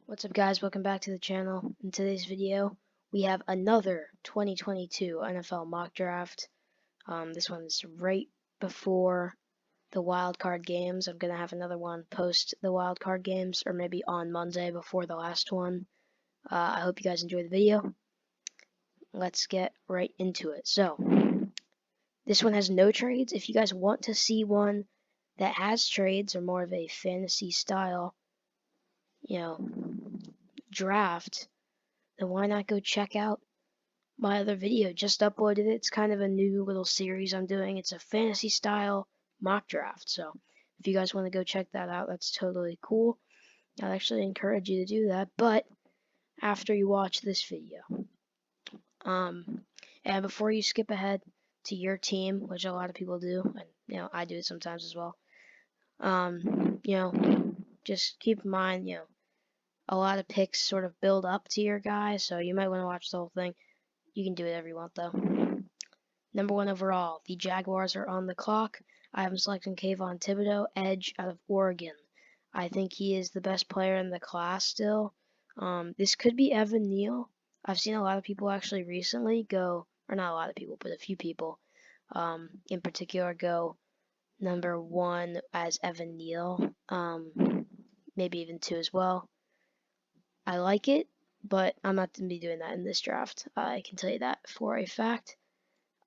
What's up guys, welcome back to the channel. In today's video we have another 2022 NFL mock draft. This one's right before the wild card games. I'm gonna have another one post the wild card games, or maybe on Monday before the last one. I hope you guys enjoy the video. Let's get right into it. So this one has no trades. If you guys want to see one that has trades, or more of a fantasy style, draft, then why not go check out my other video? Just uploaded it. It's kind of a new little series I'm doing. It's a fantasy style mock draft. So if you guys want to go check that out, that's totally cool. I'd actually encourage you to do that, but after you watch this video. And before you skip ahead to your team, which a lot of people do, and I do it sometimes as well. Just keep in mind, a lot of picks sort of build up to your guy, so you might want to watch the whole thing. You can do whatever you want, though. Number 1 overall, the Jaguars are on the clock. I am selecting Kayvon Thibodeaux, edge out of Oregon. I think he is the best player in the class still. This could be Evan Neal. I've seen a lot of people actually recently go, or not a lot of people, but a few people in particular go number 1 as Evan Neal, maybe even 2 as well. I like it, but I'm not going to be doing that in this draft. I can tell you that for a fact.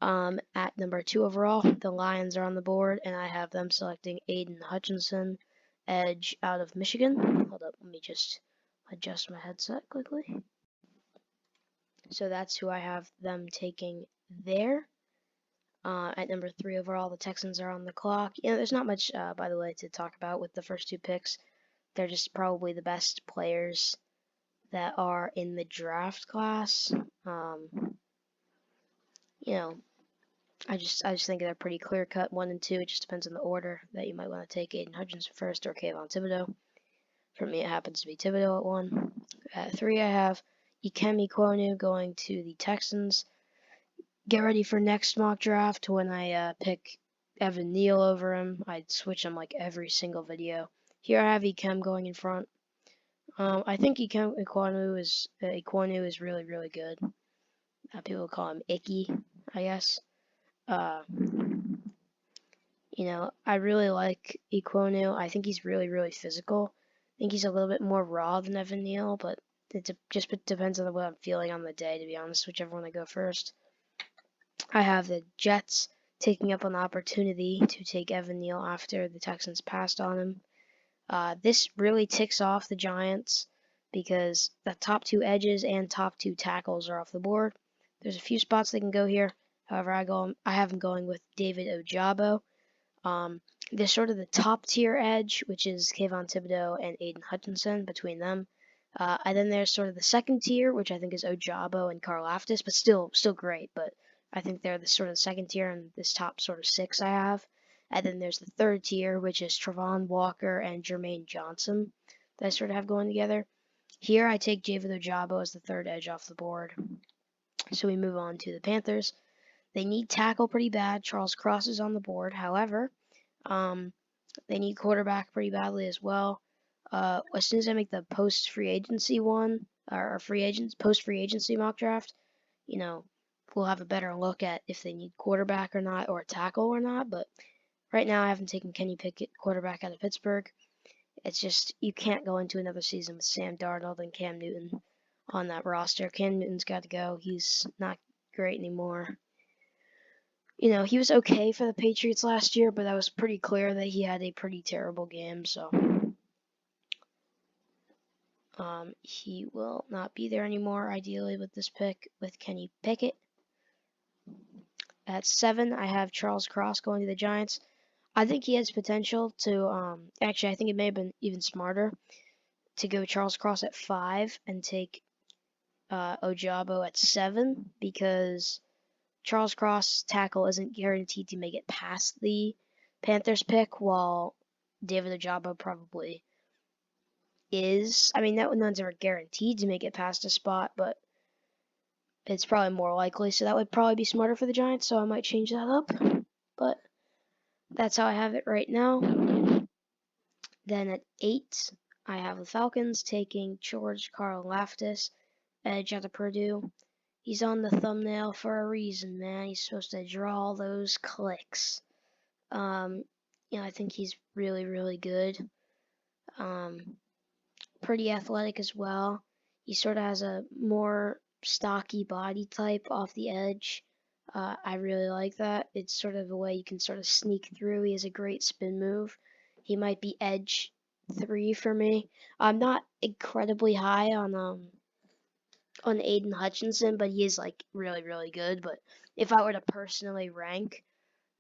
At number 2 overall, the Lions are on the board, and I have them selecting Aiden Hutchinson, edge out of Michigan. Hold up, let me just adjust my headset quickly. So that's who I have them taking there. At number 3 overall, the Texans are on the clock. There's not much, by the way, to talk about with the first 2 picks. They're just probably the best players that are in the draft class. I just think they're pretty clear cut, 1 and 2. It just depends on the order that you might want to take Aiden Hutchinson first or Kayvon Thibodeaux. For me, it happens to be Thibodeaux at 1. At 3, I have EKWONU going to the Texans. Get ready for next mock draft when I pick Evan Neal over him. I'd switch him like every single video. Here I have EKEM going in front. I think EKWONU is really, really good. People call him Icky, I guess. I really like EKWONU. I think he's really, really physical. I think he's a little bit more raw than Evan Neal, but it just depends on what I'm feeling on the day, to be honest, whichever one I go first. I have the Jets taking up an opportunity to take Evan Neal after the Texans passed on him. This really ticks off the Giants because the top 2 edges and top 2 tackles are off the board. There's a few spots they can go here. However, I have them going with David Ojabo. There's sort of the top tier edge, which is Kayvon Thibodeaux and Aiden Hutchinson between them. And then there's sort of the second tier, which I think is Ojabo and KARLAFTIS, but still great. But I think they're the sort of second tier and this top sort of 6 I have. And then there's the third tier, which is Travon Walker and Jermaine Johnson that I sort of have going together. Here I take David Ojabo as the third edge off the board. So we move on to the Panthers. They need tackle pretty bad. Charles Cross is on the board. However, they need quarterback pretty badly as well. As soon as I make the post-free agency one, or post-free agency mock draft, we'll have a better look at if they need quarterback or not, or tackle or not. But right now I haven't taken Kenny Pickett, quarterback out of Pittsburgh. It's just, you can't go into another season with Sam Darnold and Cam Newton on that roster. Cam Newton's got to go. He's not great anymore. He was okay for the Patriots last year, but that was pretty clear that he had a pretty terrible game, so he will not be there anymore, ideally, with this pick with Kenny Pickett. At 7, I have Charles Cross going to the Giants. I think he has potential to, actually, I think it may have been even smarter to go Charles Cross at 5 and take Ojabo at 7, because Charles Cross tackle isn't guaranteed to make it past the Panthers pick, while David Ojabo probably is. I mean, no one's ever guaranteed to make it past a spot, but it's probably more likely, so that would probably be smarter for the Giants, so I might change that up. But that's how I have it right now. Then at 8, I have the Falcons taking George Karlaftis, edge out of Purdue. He's on the thumbnail for a reason, man. He's supposed to draw those clicks. I think he's really, really good. Pretty athletic as well. He sort of has a more stocky body type off the edge. I really like that. It's sort of a way you can sort of sneak through. He has a great spin move. He might be edge 3 for me. I'm not incredibly high on Aiden Hutchinson, but he is like really, really good. But if I were to personally rank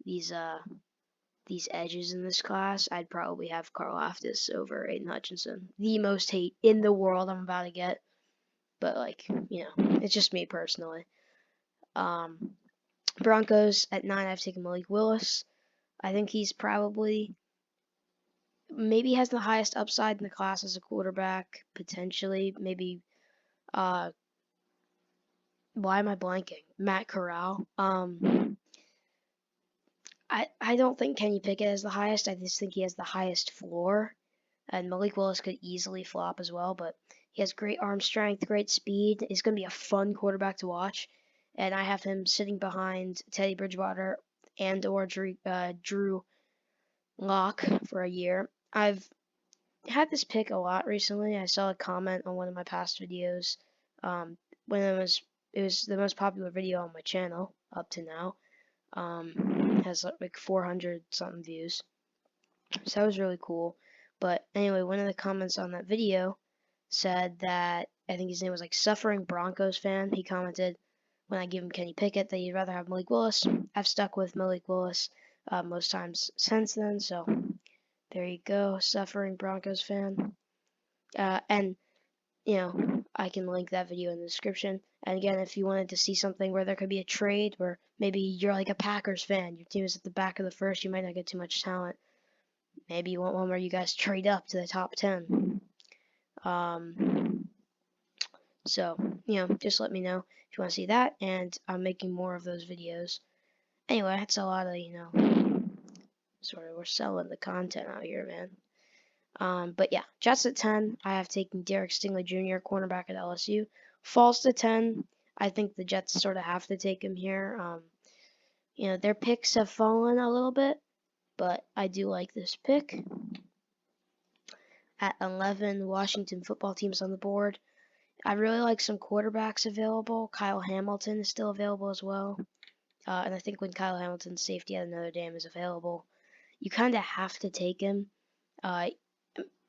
these edges in this class, I'd probably have Karlaftis over Aiden Hutchinson. The most hate in the world I'm about to get. But it's just me personally. Broncos at 9, I've taken Malik Willis. I think he's probably maybe has the highest upside in the class as a quarterback, potentially. Maybe why am I blanking? Matt Corral. I don't think Kenny Pickett has the highest. I just think he has the highest floor. And Malik Willis could easily flop as well, but he has great arm strength, great speed. He's going to be a fun quarterback to watch. And I have him sitting behind Teddy Bridgewater and or Drew Lock for a year. I've had this pick a lot recently. I saw a comment on one of my past videos when it was the most popular video on my channel up to now. Has like 400 something views. So that was really cool. But anyway, one of the comments on that video said that, I think his name was like Suffering Broncos Fan. He commented when I gave him Kenny Pickett that he'd rather have Malik Willis. I've stuck with Malik Willis most times since then. So there you go, Suffering Broncos Fan. And I can link that video in the description. And again, if you wanted to see something where there could be a trade, where maybe you're like a Packers fan, your team is at the back of the first, you might not get too much talent. Maybe you want one where you guys trade up to the top 10. So, just let me know if you want to see that, and I'm making more of those videos. Anyway, that's a lot of, sort of we're selling the content out here, man. But yeah, Jets at 10. I have taken Derek Stingley Jr., cornerback at LSU. Falls to 10. I think the Jets sort of have to take him here. Their picks have fallen a little bit, but I do like this pick. At 11, Washington football team's on the board. I really like some quarterbacks available. Kyle Hamilton is still available as well. And I think when Kyle Hamilton's safety at Notre Dame is available, you kind of have to take him.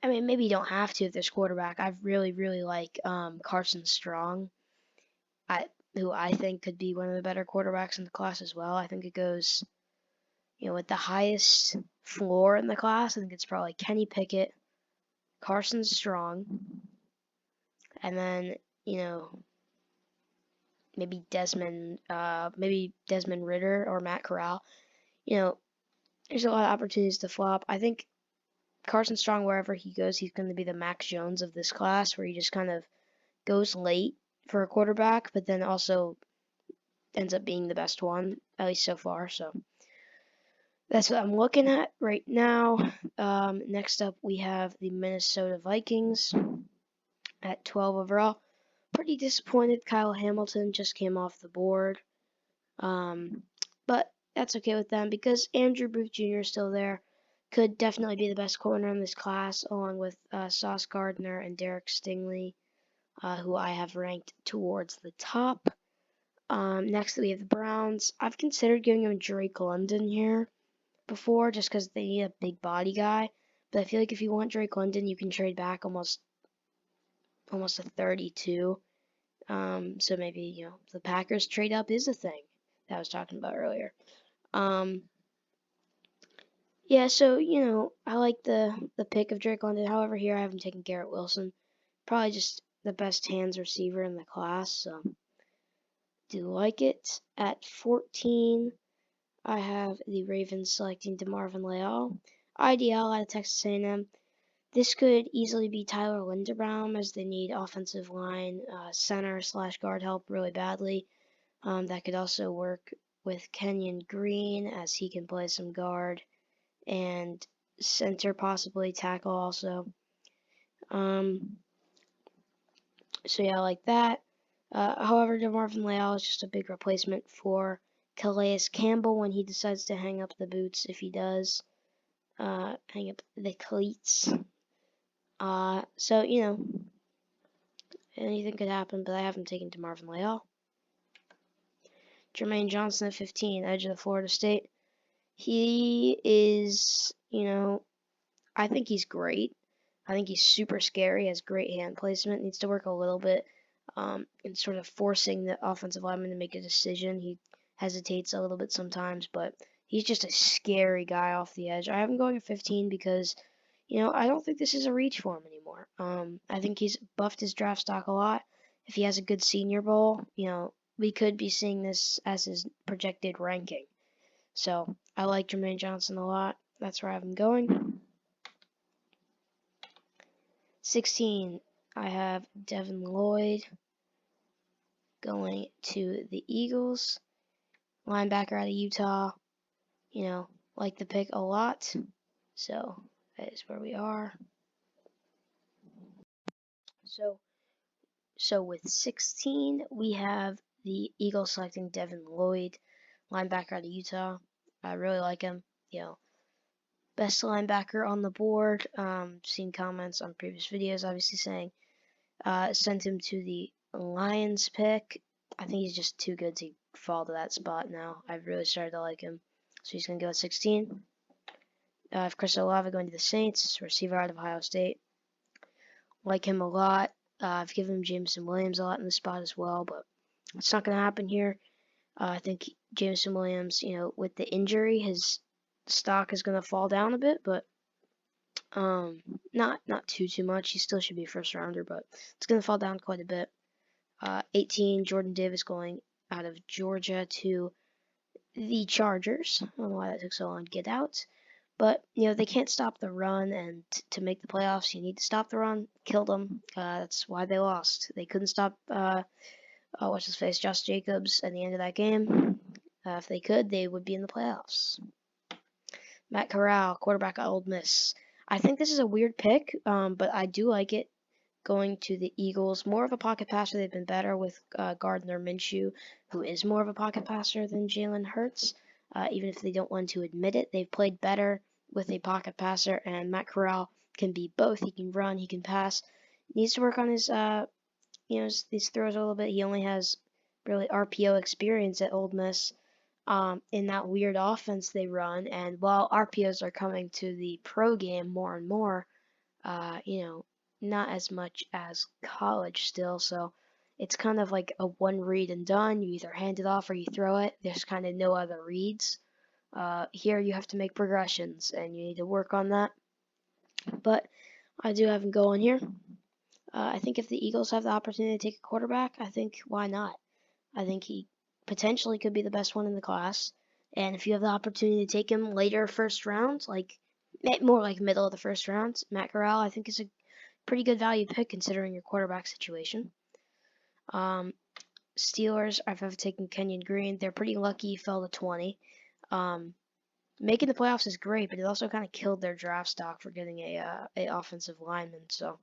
Maybe you don't have to if there's quarterback. I really, really like Carson Strong, who I think could be one of the better quarterbacks in the class as well. I think it goes, with the highest floor in the class. I think it's probably Kenny Pickett, Carson Strong, and then, maybe Desmond Ridder or Matt Corral. There's a lot of opportunities to flop. I think Carson Strong, wherever he goes, he's going to be the Mac Jones of this class, where he just kind of goes late for a quarterback, but then also ends up being the best one, at least so far. So that's what I'm looking at right now. Next up, we have the Minnesota Vikings at 12 overall. Pretty disappointed Kyle Hamilton just came off the board. But that's okay with them because Andrew Booth Jr. is still there. Could definitely be the best corner in this class, along with Sauce Gardner and Derek Stingley, who I have ranked towards the top. Next, we have the Browns. I've considered giving him Drake London here before, just because they need a big body guy. But I feel like if you want Drake London, you can trade back almost a 32. So maybe, the Packers trade up is a thing that I was talking about earlier. Yeah, so, I like the pick of Drake London. However, here I haven't taken Garrett Wilson. Probably just the best hands receiver in the class, so do like it. At 14, I have the Ravens selecting DeMarvin Leal. IDL out of Texas A&M. This could easily be Tyler Linderbaum, as they need offensive line, center / guard help really badly. That could also work with Kenyon Green, as he can play some guard and center, possibly tackle also. So yeah, I like that. However, DeMarvin Leal is just a big replacement for Calais Campbell when he decides to hang up the boots, if he does. Hang up the cleats. So, you know, anything could happen, but I haven't taken DeMarvin Leal. Jermaine Johnson at 15, edge of the Florida State. He is, you know, I think he's great. I think he's super scary, has great hand placement, needs to work a little bit in sort of forcing the offensive lineman to make a decision. He hesitates a little bit sometimes, but he's just a scary guy off the edge. I have him going at 15 because, you know, I don't think this is a reach for him anymore. I think he's buffed his draft stock a lot. If he has a good Senior Bowl, you know, we could be seeing this as his projected ranking. So I like Jermaine Johnson a lot. That's where I have him going. 16, I have Devin Lloyd going to the Eagles. Linebacker out of Utah. You know, like the pick a lot. So that is where we are. So with 16, we have the Eagles selecting Devin Lloyd, linebacker out of Utah. I really like him. You know, best linebacker on the board. Seen comments on previous videos, obviously saying sent him to the Lions pick. I think he's just too good to fall to that spot now. I've really started to like him. So he's going to go at 16. I have Chris Olave going to the Saints, receiver out of Ohio State. Like him a lot. I've given him Jameson Williams a lot in the spot as well, but it's not going to happen here. I think Jameson Williams, you know, with the injury, his stock is going to fall down a bit, but not too much. He still should be a first rounder, but it's going to fall down quite a bit. 18, Jordan Davis going out of Georgia to the Chargers. I don't know why that took so long to get out. But, you know, they can't stop the run, and to make the playoffs, you need to stop the run, kill them. That's why they lost. They couldn't stop, what's his face, Josh Jacobs at the end of that game. If they could, they would be in the playoffs. Matt Corral, quarterback at Ole Miss. I think this is a weird pick, but I do like it. Going to the Eagles, more of a pocket passer. They've been better with Gardner Minshew, who is more of a pocket passer than Jalen Hurts. Even if they don't want to admit it, they've played better with a pocket passer, and Matt Corral can be both. He can run, he can pass. Needs to work on his, these throws a little bit. He only has really RPO experience at Ole Miss in that weird offense they run. And while RPOs are coming to the pro game more and more, not as much as college still, so it's kind of like a one read and done. You either hand it off or you throw it. There's kind of no other reads. Here you have to make progressions, and you need to work on that. But I do have him going here. I think if the Eagles have the opportunity to take a quarterback, I think why not? I think he potentially could be the best one in the class. And if you have the opportunity to take him later first round, like more like middle of the first round, Matt Corral, I think is a pretty good value pick considering your quarterback situation. Steelers, I've taken Kenyon Green. They're pretty lucky he fell to 20. Making the playoffs is great, but it also kind of killed their draft stock for getting a offensive lineman. So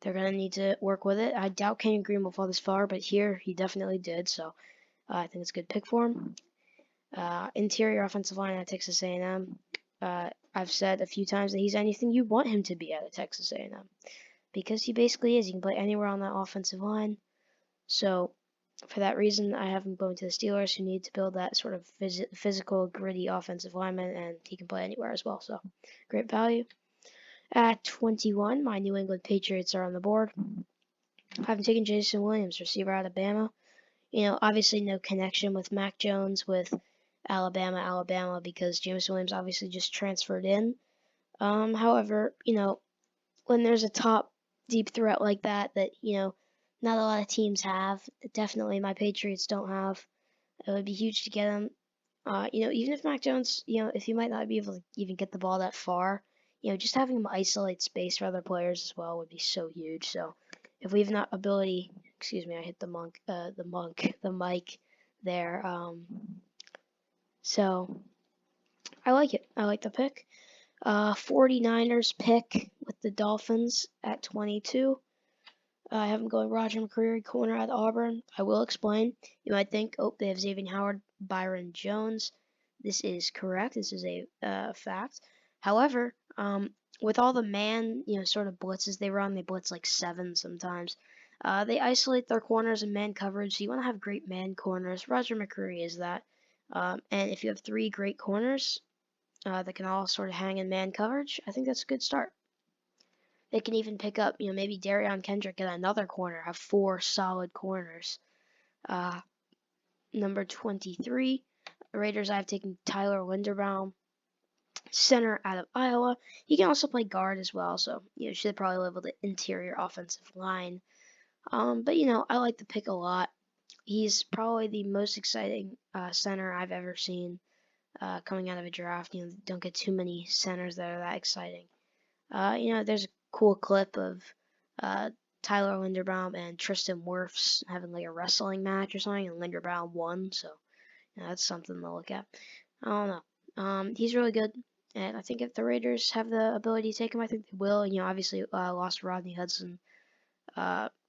they're going to need to work with it. I doubt Kenyon Green will fall this far, but here he definitely did. So I think it's a good pick for him. Interior offensive line at Texas A&M. I've said a few times that he's anything you want him to be at a Texas A&M. Because he basically is. He can play anywhere on that offensive line. So, for that reason, I have him going to the Steelers, who need to build that sort of physical, gritty offensive lineman, and he can play anywhere as well. So, great value. At 21, my New England Patriots are on the board. I haven't taken Jason Williams, receiver out of Alabama. You know, obviously no connection with Mac Jones with Alabama, because James Williams obviously just transferred in. However, you know, when there's a top deep threat like that, you know, not a lot of teams have. Definitely my Patriots don't have. It would be huge to get him. You know, even if Mac Jones, you know, if he might not be able to even get the ball that far, you know, just having him isolate space for other players as well would be so huge. So if we have that ability, excuse me, I hit the mic there. So I like it. I like the pick. 49ers pick with the Dolphins at 22. I have them going Roger McCreary, corner at Auburn. I will explain. You might think, oh, they have Xavier Howard, Byron Jones. This is correct. This is a fact. However, with all the man, sort of blitzes they run, they blitz like 7 sometimes. They isolate their corners in man coverage, so you want to have great man corners. Roger McCreary is that. And if you have 3 great corners that can all sort of hang in man coverage, I think that's a good start. They can even pick up, maybe Darion Kendrick at another corner, have 4 solid corners. Number 23, the Raiders, I have taken Tyler Linderbaum, center out of Iowa. He can also play guard as well, so, should probably live with the interior offensive line. But, I like the pick a lot. He's probably the most exciting center I've ever seen coming out of a draft. Don't get too many centers that are that exciting. There's a cool clip of Tyler Linderbaum and Tristan Wirfs having like a wrestling match or something, and Linderbaum won, so that's something to look at. I don't know. He's really good, and I think if the Raiders have the ability to take him, I think they will. Obviously lost Rodney Hudson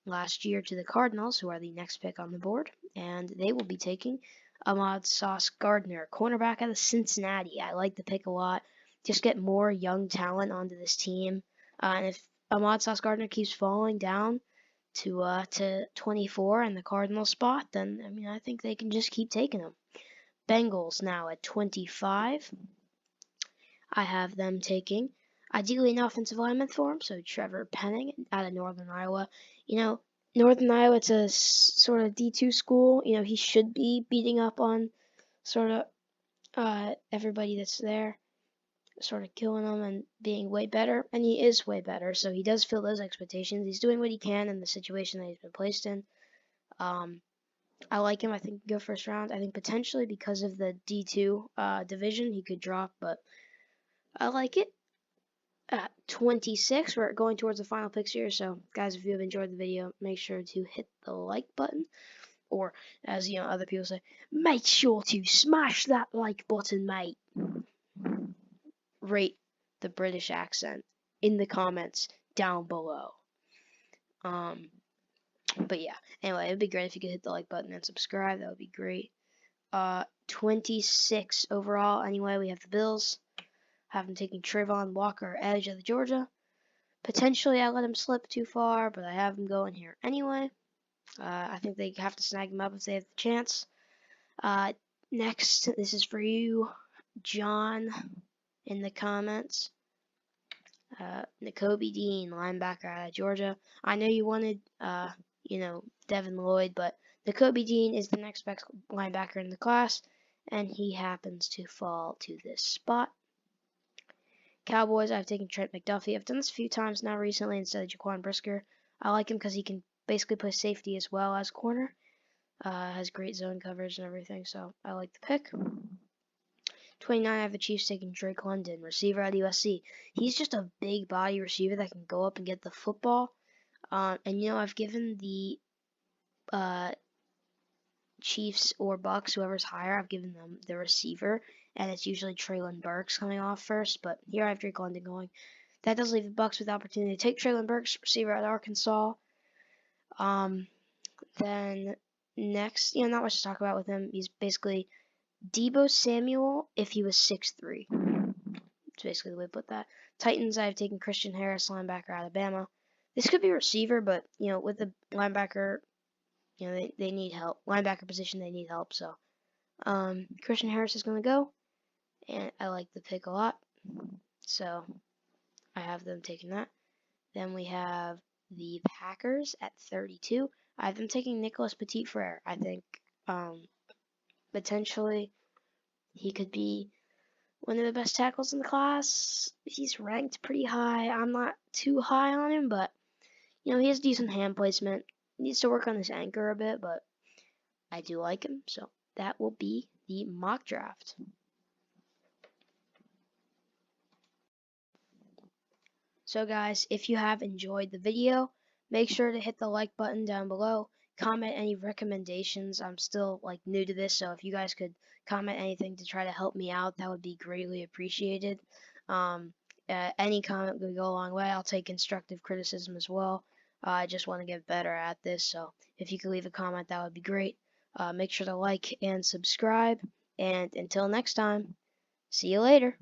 last year to the Cardinals, who are the next pick on the board, and they will be taking Ahmad Sauce Gardner, cornerback out of Cincinnati. I like the pick a lot. Just get more young talent onto this team. And if Ahmad Sauce Gardner keeps falling down to 24 in the Cardinal spot, then I think they can just keep taking him. Bengals now at 25. I have them taking ideally an offensive lineman for him, so Trevor Penning out of Northern Iowa. Northern Iowa, it's a sort of D2 school. He should be beating up on sort of everybody that's there, sort of killing them and being way better, and he is way better, so he does fill those expectations. He's doing what he can in the situation that he's been placed in. I like him. I think go first round. I think potentially because of the D2 division, he could drop, but I like it. At 26, we're going towards the final picks here, so guys, if you have enjoyed the video, make sure to hit the like button, or as other people say, make sure to smash that like button, mate. Rate the British accent in the comments down below. But yeah, anyway, it'd be great if you could hit the like button and subscribe. That would be great. 26 overall. Anyway, we have the Bills. Have them taking Trayvon Walker, edge of the Georgia. Potentially, I let him slip too far, but I have him going here anyway. I think they have to snag him up if they have the chance. Next, this is for you, John, in the comments. Nakobe Dean, linebacker out of Georgia. I know you wanted, Devin Lloyd, but Nakobe Dean is the next best linebacker in the class, and he happens to fall to this spot. Cowboys, I've taken Trent McDuffie. I've done this a few times now recently instead of Jaquan Brisker. I like him because he can basically play safety as well as corner. Has great zone coverage and everything, so I like the pick. 29, I have the Chiefs taking Drake London, receiver at USC. He's just a big body receiver that can go up and get the football. And I've given the Chiefs or Bucks, whoever's higher, I've given them the receiver, and it's usually Treylon Burks coming off first, but here I have Drake London going. That does leave the Bucks with the opportunity to take Treylon Burks, receiver at Arkansas. Then next, not much to talk about with him. He's basically Deebo Samuel if he was 6'3". That's basically the way to put that. Titans, I've taken Christian Harris, linebacker, Alabama. This could be receiver, but, with the linebacker, they need help. Linebacker position, they need help, so Christian Harris is going to go, and I like the pick a lot, so I have them taking that. Then we have the Packers at 32. I have them taking Nicholas Petit-Frere. I think potentially he could be one of the best tackles in the class. He's ranked pretty high. I'm not too high on him, but he has decent hand placement. He needs to work on his anchor a bit, but I do like him, so that will be the mock draft. So guys, if you have enjoyed the video, make sure to hit the like button down below. Comment any recommendations. I'm still new to this, so if you guys could comment anything to try to help me out, that would be greatly appreciated. Any comment would go a long way. I'll take constructive criticism as well. I just want to get better at this, so if you could leave a comment, that would be great. Make sure to like and subscribe, and until next time, see you later.